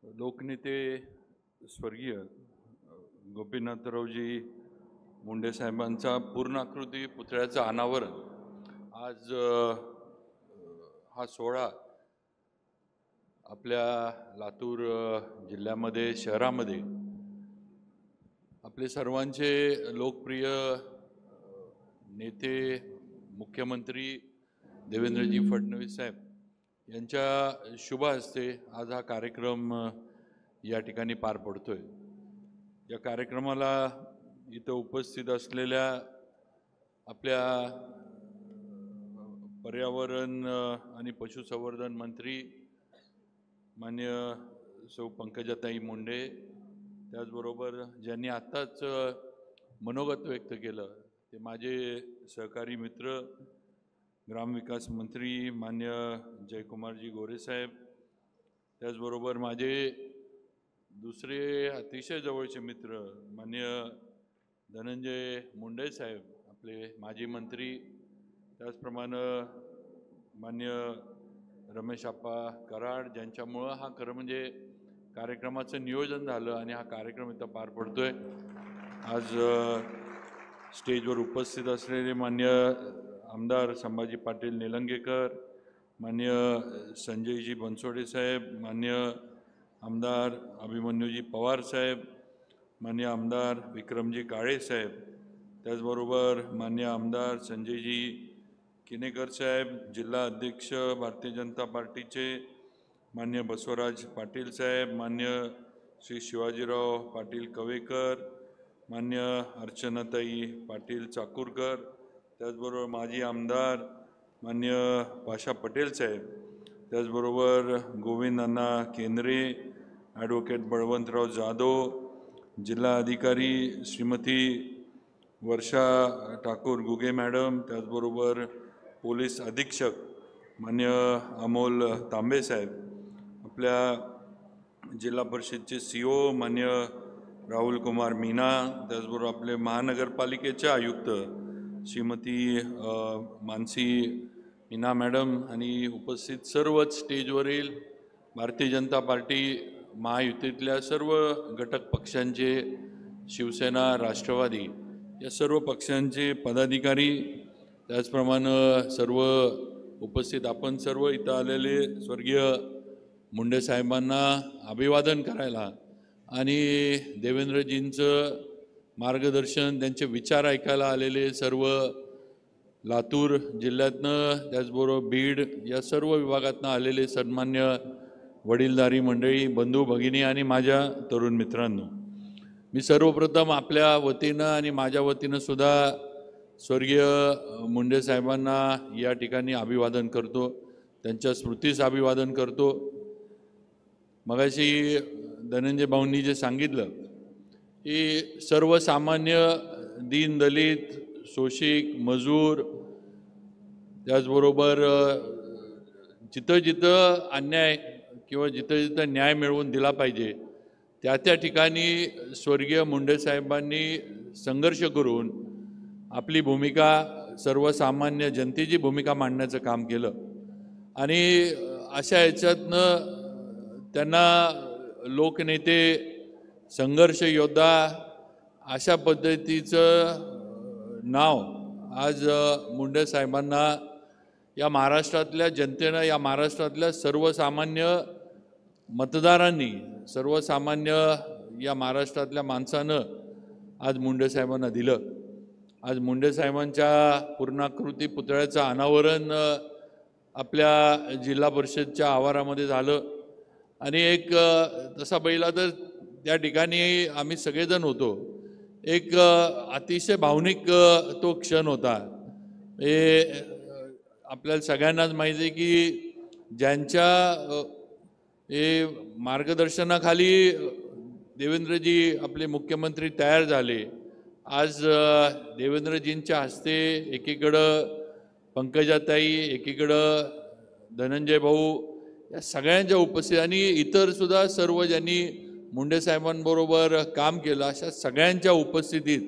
लोकनेते स्वर्गीय गोपीनाथरावजी मुंडे साहेबांचा पूर्णाकृती पुतळ्याचं अनावरण आज हा सोहळा आपल्या लातूर जिल्ह्यामध्ये शहरामध्ये आपले सर्वांचे लोकप्रिय नेते मुख्यमंत्री देवेंद्रजी फडणवीस साहेब यांच्या शुभ हस्ते आज हा कार्यक्रम या ठिकाणी पार पडतोय। या कार्यक्रमाला इथं उपस्थित असलेल्या आपल्या पर्यावरण आणि पशुसंवर्धन मंत्री माननीय सौ पंकजाताई मुंडे, त्याचबरोबर ज्यांनी आत्ताच मनोगत व्यक्त केलं ते माझे सहकारी मित्र ग्रामविकास मंत्री मान्य जयकुमारजी गोरे साहेब, त्याचबरोबर माझे दुसरे अतिशय जवळचे मित्र मान्य धनंजय मुंडे साहेब आपले माजी मंत्री, त्याचप्रमाणे मान्य रमेश आप्पा कराड, ज्यांच्यामुळं हा खरं म्हणजे कार्यक्रमाचं नियोजन झालं आणि हा कार्यक्रम इथं पार पडतोय। आज स्टेजवर उपस्थित असलेले मान्य आमदार संभाजी पाटील निलंगेकर, मान्य संजयजी बनसोडे साहेब, मान्य आमदार अभिमन्यूजी पवार साहेब, मान्य आमदार विक्रमजी काळे साहेब, त्याचबरोबर मान्य आमदार संजयजी किनेकर साहेब, जिल्हा अध्यक्ष भारतीय जनता पार्टीचे मान्य बसवराज पाटील साहेब, मान्य श्री शिवाजीराव पाटील कवेकर, मान्य अर्चनाताई पाटील चाकूरकर, त्याचबरोबर माजी आमदार मान्य पाशा पटेल साहेब, त्याचबरोबर गोविंद अण्णा केंद्रे, ॲडव्होकेट बळवंतराव जाधव, जिल्हा अधिकारी श्रीमती वर्षा ठाकूर गुगे मॅडम, त्याचबरोबर पोलीस अधीक्षक मान्य अमोल तांबे साहेब, आपल्या जिल्हा परिषदचे CO मान्य राहुल कुमार मीना, त्याचबरोबर आपले महानगरपालिकेचे आयुक्त श्रीमती मानसी मीना मॅडम आणि उपस्थित सर्वच स्टेजवरील भारतीय जनता पार्टी महायुतीतल्या सर्व घटक पक्षांचे, शिवसेना, राष्ट्रवादी या सर्व पक्षांचे पदाधिकारी, त्याचप्रमाणे सर्व उपस्थित आपण सर्व इथं आलेले स्वर्गीय मुंडे साहेबांना अभिवादन करायला आणि देवेंद्रजींचं मार्गदर्शन, त्यांचे विचार ऐकायला आलेले सर्व लातूर जिल्ह्यातनं, त्याचबरोबर बीड या सर्व विभागातनं आलेले सन्मान्य वडीलधारी मंडळी, बंधू भगिनी आणि माझ्या तरुण मित्रांनो, मी सर्वप्रथम आपल्या वतीनं आणि माझ्या वतीनं सुद्धा स्वर्गीय मुंडे साहेबांना या ठिकाणी अभिवादन करतो, त्यांच्या स्मृतीस अभिवादन करतो। मगाशी धनंजय भाऊंनी जे सांगितलं की सर्वसामान्य दीनदलित शोषिक मजूर, त्याचबरोबर जिथं जिथं अन्याय किंवा जिथं जिथं न्याय मिळवून दिला पाहिजे त्या त्या ठिकाणी स्वर्गीय मुंडे साहेबांनी संघर्ष करून आपली भूमिका, सर्वसामान्य जनतेची भूमिका मांडण्याचं काम केलं आणि अशा याच्यातनं त्यांना लोकनेते, संघर्ष योद्धा अशा पद्धतीचं नाव आज मुंडे साहेबांना या महाराष्ट्रातल्या जनतेनं, या महाराष्ट्रातल्या सर्वसामान्य मतदारांनी, सर्वसामान्य या महाराष्ट्रातल्या माणसानं आज मुंडे साहेबांना दिलं। आज मुंडे साहेबांच्या पूर्णाकृती पुतळ्याचं अनावरण आपल्या जिल्हा परिषदच्या आवारामध्ये झालं आणि एक तसा पहिला तर त्या ठिकाणी आम्ही सगळेजण होतो, एक अतिशय भावनिक तो क्षण होता। हे आपल्याला सगळ्यांनाच माहिती आहे की ज्यांच्या मार्गदर्शनाखाली देवेंद्रजी आपले मुख्यमंत्री तयार झाले, आज देवेंद्रजींच्या हस्ते एकीकडं पंकजाताई, एकीकडं धनंजय भाऊ या सगळ्यांच्या उपस्थित आणि इतर सुद्धा सर्व ज्यांनी मुंडे साहेबांबरोबर काम केलं अशा सगळ्यांच्या उपस्थितीत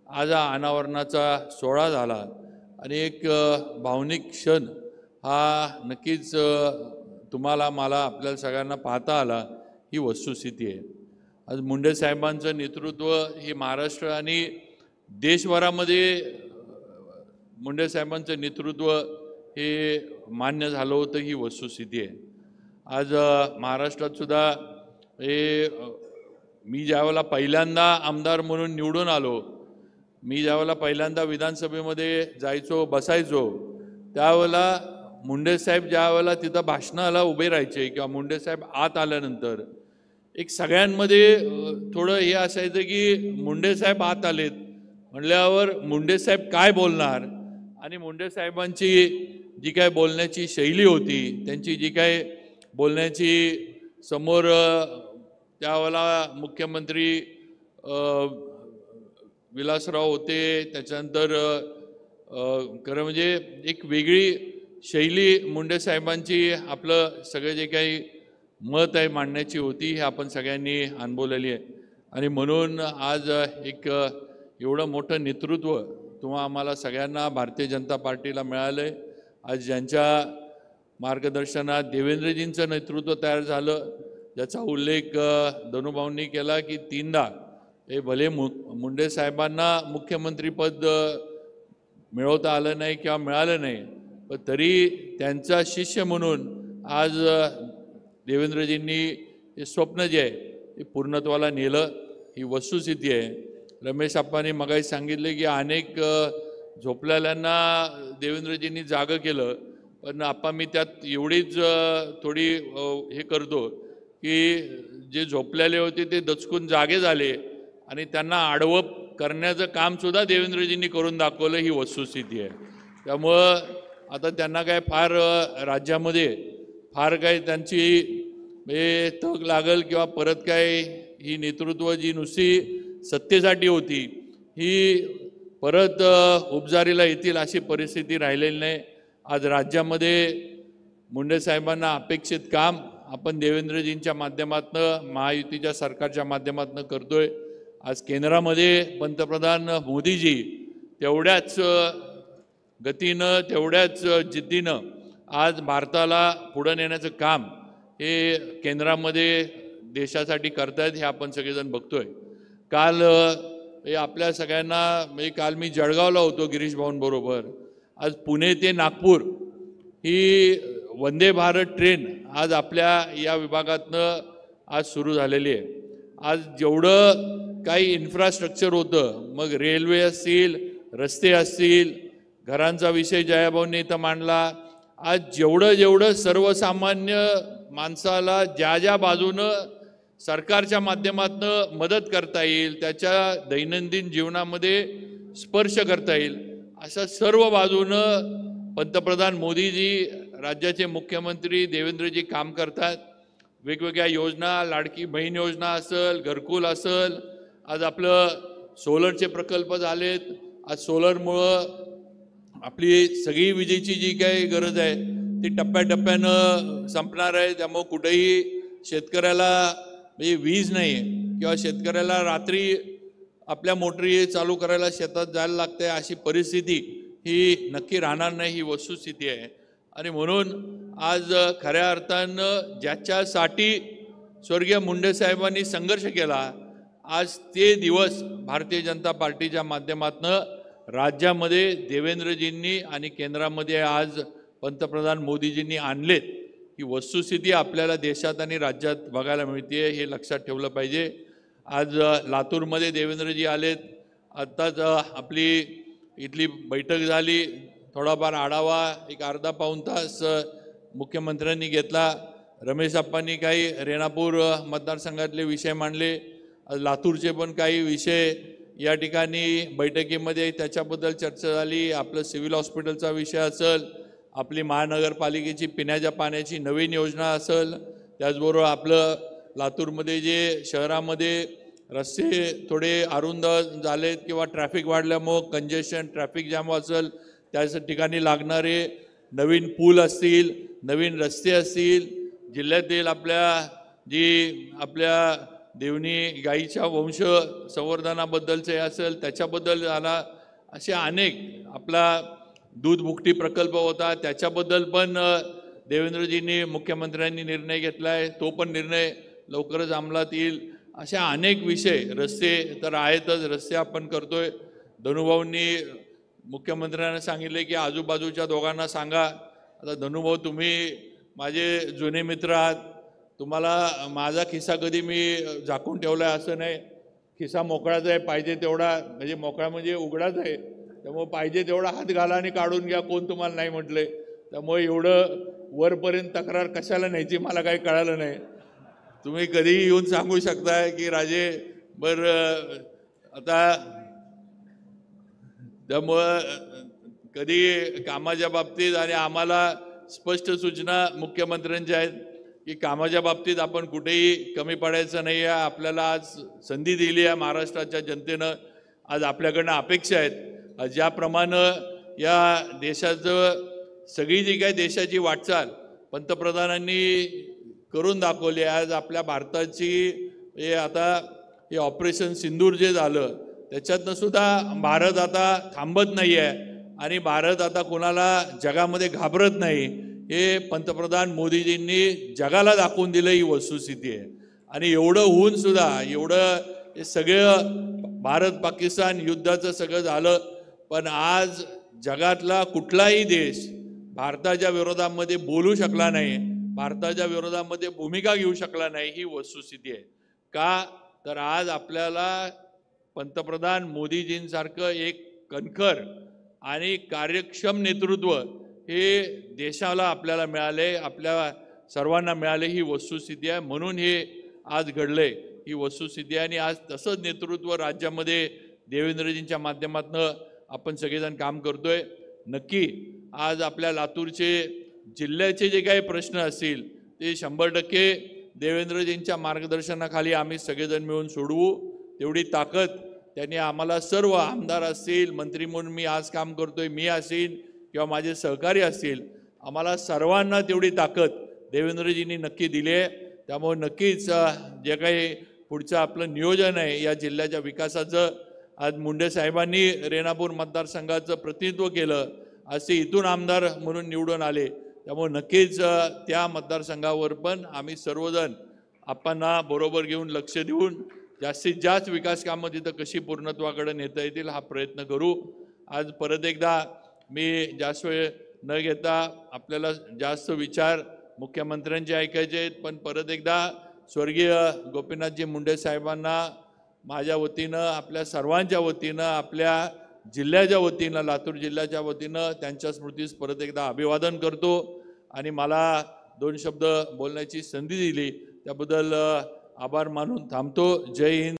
आज हा अनावरणाचा सोहळा झाला आणि एक भावनिक क्षण हा नक्कीच तुम्हाला, मला, आपल्याला सगळ्यांना पाहता आला। ही वस्तुस्थिती आहे. आज मुंडे साहेबांचं नेतृत्व हे महाराष्ट्र आणि देशभरामध्ये मुंडे साहेबांचं नेतृत्व हे मान्य झालं होतं, ही वस्तुस्थिती आहे. आज महाराष्ट्रात सुद्धा हे मी ज्यावेळेला पहिल्यांदा आमदार म्हणून निवडून आलो, मी ज्यावेळेला पहिल्यांदा विधानसभेमध्ये जायचो बसायचो, त्यावेळेला मुंडे साहेब ज्यावेळेला तिथं भाषणाला उभे राहायचे किंवा मुंडे साहेब आत आल्यानंतर एक सगळ्यांमध्ये थोडं हे असायचं की मुंडे साहेब आत आलेत म्हणल्यावर मुंडे साहेब काय बोलणार, आणि मुंडे साहेबांची जी काय बोलण्याची शैली होती, त्यांची जी काय बोलण्याची समोर त्यावेळेला मुख्यमंत्री विलासराव होते, त्याच्यानंतर खरं म्हणजे एक वेगळी शैली मुंडे साहेबांची आपलं सगळे जे काही मत आहे मांडण्याची होती, हे आपण सगळ्यांनी अनुभवलेली आहे. आणि म्हणून आज एक एवढं मोठं नेतृत्व तुम्हा आम्हाला सगळ्यांना भारतीय जनता पार्टीला मिळालं आहे. आज ज्यांच्या मार्गदर्शनात देवेंद्रजींचं नेतृत्व तयार झालं, ज्याचा उल्लेख धनुभाऊंनी केला की 3दा हे भले मुंडे साहेबांना मुख्यमंत्रीपद मिळवता आलं नाही किंवा मिळालं नाही, पण तरी त्यांचा शिष्य म्हणून आज देवेंद्रजींनी हे स्वप्न जे आहे ते पूर्णत्वाला नेलं, ही वस्तुस्थिती आहे. रमेश आप्पांनी मगाशी सांगितले की अनेक झोपलेल्यांना देवेंद्रजींनी जागं केलं, पण आप्पा मी त्यात एवढीच थोडी हे करतो की जे झोपलेले होते ते दचकून जागे झाले आणि त्यांना आडवं करण्याचं कामसुद्धा देवेंद्रजींनी करून दाखवलं, ही वस्तुस्थिती आहे. त्यामुळं आता त्यांना काय फार राज्यामध्ये फार काय त्यांची हे तग लागल किंवा परत काय ही नेतृत्व जी नुसती सत्तेसाठी होती ही परत उपजारीला येतील अशी परिस्थिती राहिलेली नाही. आज राज्यामध्ये मुंडे साहेबांना अपेक्षित काम आपण देवेंद्रजींच्या माध्यमातून महायुतीच्या सरकारच्या माध्यमातून करतोय. आज केंद्रामध्ये पंतप्रधान मोदीजी तेवढ्याच गतीनं तेवढ्याच जिद्दीनं आज भारताला पुढे नेण्याचं काम हे केंद्रामध्ये देशासाठी करतायत, हे आपण सगळेजण बघतोय. काल हे आपल्या सगळ्यांना म्हणजे काल मी जळगावला होतो गिरीश भाऊंबरोबर. आज पुणे ते नागपूर ही वंदे भारत ट्रेन आज आपल्या या विभागातनं आज सुरू झालेली आहे. आज जेवढं काही इन्फ्रास्ट्रक्चर होतं, मग रेल्वे असतील, रस्ते असतील, घरांचा विषय जयाभाऊंनी इथं मांडला. आज जेवढं सर्वसामान्य माणसाला ज्या ज्या बाजूनं सरकारच्या माध्यमातून मदत करता येईल, त्याच्या दैनंदिन जीवनामध्ये स्पर्श करता येईल, अशा सर्व बाजूनं पंतप्रधान मोदीजी, राज्याचे मुख्यमंत्री देवेंद्रजी काम करतात. वेगवेगळ्या योजना, लाडकी बहीण योजना असेल, घरकुल असेल, आज आपलं सोलरचे प्रकल्प झालेत. आज सोलरमुळं आपली सगळी विजेची जी काही गरज आहे ती टप्प्याटप्प्यानं संपणार आहे. त्यामुळं कुठेही शेतकऱ्याला म्हणजे वीज नाही किंवा शेतकऱ्याला रात्री आपल्या मोटरी चालू करायला शेतात जायला लागते अशी परिस्थिती ही नक्की राहणार नाही, ही वस्तुस्थिती आहे. आणि म्हणून आज खऱ्या अर्थानं ज्याच्यासाठी स्वर्गीय मुंडे साहेबांनी संघर्ष केला, आज ते दिवस भारतीय जनता पार्टीच्या माध्यमातून राज्यामध्ये देवेंद्रजींनी आणि केंद्रामध्ये आज पंतप्रधान मोदीजींनी आणलेत. ही वस्तुस्थिती आपल्याला देशात आणि राज्यात बघायला मिळते, हे लक्षात ठेवलं पाहिजे. आज लातूरमध्ये देवेंद्रजी आलेत. आत्ताच आपली इथली बैठक झाली, थोडाफार आढावा एक अर्धा पाऊण तास मुख्यमंत्र्यांनी घेतला. रमेश आप्पांनी काही रेणापूर मतदारसंघातले विषय मांडले. आज लातूरचे पण काही विषय या ठिकाणी बैठकीमध्ये त्याच्याबद्दल चर्चा झाली. आपलं सिव्हिल हॉस्पिटलचा विषय असेल, आपली महानगरपालिकेची पिण्याच्या पाण्याची नवीन योजना असेल, त्याचबरोबर आपलं लातूरमध्ये जे शहरामध्ये रस्ते थोडे अरुंद झालेत किंवा ट्रॅफिक वाढल्यामुळं कंजेशन ट्रॅफिक जॅम असेल, त्याच ठिकाणी लागणारे नवीन पूल असतील, नवीन रस्ते असतील, जिल्ह्यातील आपल्या देवणी गाईच्या वंश संवर्धनाबद्दलचे असेल त्याच्याबद्दल झाला. असे अनेक आपला दूध भुकटी प्रकल्प होता त्याच्याबद्दल पण देवेंद्रजींनी मुख्यमंत्र्यांनी निर्णय घेतला आहे. तो पण निर्णय लवकरच अंमलात येईल. अशा अनेक विषय, रस्ते तर आहेतच, रस्ते आपण करतोय. धनुभाऊंनी मुख्यमंत्र्यांना सांगितले की आजूबाजूच्या दोघांना सांगा. आता धनुभाऊ तुम्ही माझे जुने मित्र आहात, तुम्हाला माझा खिसा कधी मी झाकून ठेवला आहे असं नाही. खिसा मोकळाच आहे, पाहिजे तेवढा, म्हणजे मोकळा म्हणजे उघडाच आहे, त्यामुळे पाहिजे तेवढा हात घाला आणि काढून घ्या, कोण तुम्हाला नाही म्हटले. त्यामुळे एवढं वरपर्यंत तक्रार कशाला न्यायची मला काही कळालं नाही. तुम्ही कधीही येऊन सांगू शकताय की राजे आता त्यामुळं कधी कामाच्या बाबतीत आणि आम्हाला स्पष्ट सूचना मुख्यमंत्र्यांच्या आहेत की कामाच्या बाबतीत आपण कुठेही कमी पडायचं नाही आहे. आपल्याला आज संधी दिली आहे महाराष्ट्राच्या जनतेनं, आज आपल्याकडनं अपेक्षा आहेत. ज्याप्रमाणे या देशाचं सगळी जी काही देशाची वाटचाल पंतप्रधानांनी करून दाखवली, आज आपल्या भारताची हे आता हे ऑपरेशन सिंदूर जे झालं त्याच्यातनं सुद्धा भारत आता थांबत नाही आहे आणि भारत आता कोणाला जगामध्ये घाबरत नाही, हे पंतप्रधान मोदीजींनी जगाला दाखवून दिलं, ही वस्तुस्थिती आहे. आणि एवढं होऊन सुद्धा एवढं हे सगळं भारत पाकिस्तान युद्धाचं सगळं झालं, पण आज जगातला कुठलाही देश भारताच्या विरोधामध्ये बोलू शकला नाही, भारताच्या विरोधामध्ये भूमिका घेऊ शकला नाही, ही वस्तुस्थिती आहे. का तर आज आपल्याला पंतप्रधान मोदीजींसारखं एक कणखर आणि कार्यक्षम नेतृत्व हे देशाला आपल्याला मिळाले, आपल्या सर्वांना मिळाले, ही वस्तुस्थिती आहे. म्हणून हे आज घडले, ही वस्तुस्थिती आहे. आणि आज तसंच नेतृत्व राज्यामध्ये देवेंद्रजींच्या माध्यमातून आपण सगळेजण काम करतोय. नक्की आज आपल्या लातूरचे जिल्ह्याचे जे काही प्रश्न असतील ते 100% देवेंद्रजींच्या मार्गदर्शनाखाली आम्ही सगळेजण मिळून सोडवू. तेवढी ताकद त्यांनी आम्हाला, सर्व आमदार असतील, मंत्री म्हणून मी आज काम करतोय, मी असेल किंवा माझे सहकारी असतील, आम्हाला सर्वांना तेवढी ताकद देवेंद्रजींनी नक्की दिली आहे. त्यामुळे नक्कीच जे काही पुढचं आपलं नियोजन आहे या जिल्ह्याच्या विकासाचं, आज मुंडे साहेबांनी रेणापूर मतदारसंघाचं प्रतिनिधित्व केलं, असे इथून आमदार म्हणून निवडून आले. त्यामुळे नक्कीच त्या मतदारसंघावर पण आम्ही सर्वजण आपणा बरोबर घेऊन लक्ष देऊन जास्तीत जास्त विकास कामं तिथं कशी पूर्णत्वाकडे नेता येतील हा प्रयत्न करू. आज परत एकदा मी जास्त वेळ न घेता, आपल्याला जास्त विचार मुख्यमंत्र्यांचे ऐकायचे आहेत, पण परत एकदा स्वर्गीय गोपीनाथजी मुंडे साहेबांना माझ्या वतीनं, आपल्या सर्वांच्या वतीनं, आपल्या जिल्ह्याच्या वतीनं, लातूर जिल्ह्याच्या वतीनं त्यांच्या स्मृतीस परत एकदा अभिवादन करतो. आणि मला 2 शब्द बोलण्याची संधी दिली त्याबद्दल आभार मानून थांबतो. जय हिंद.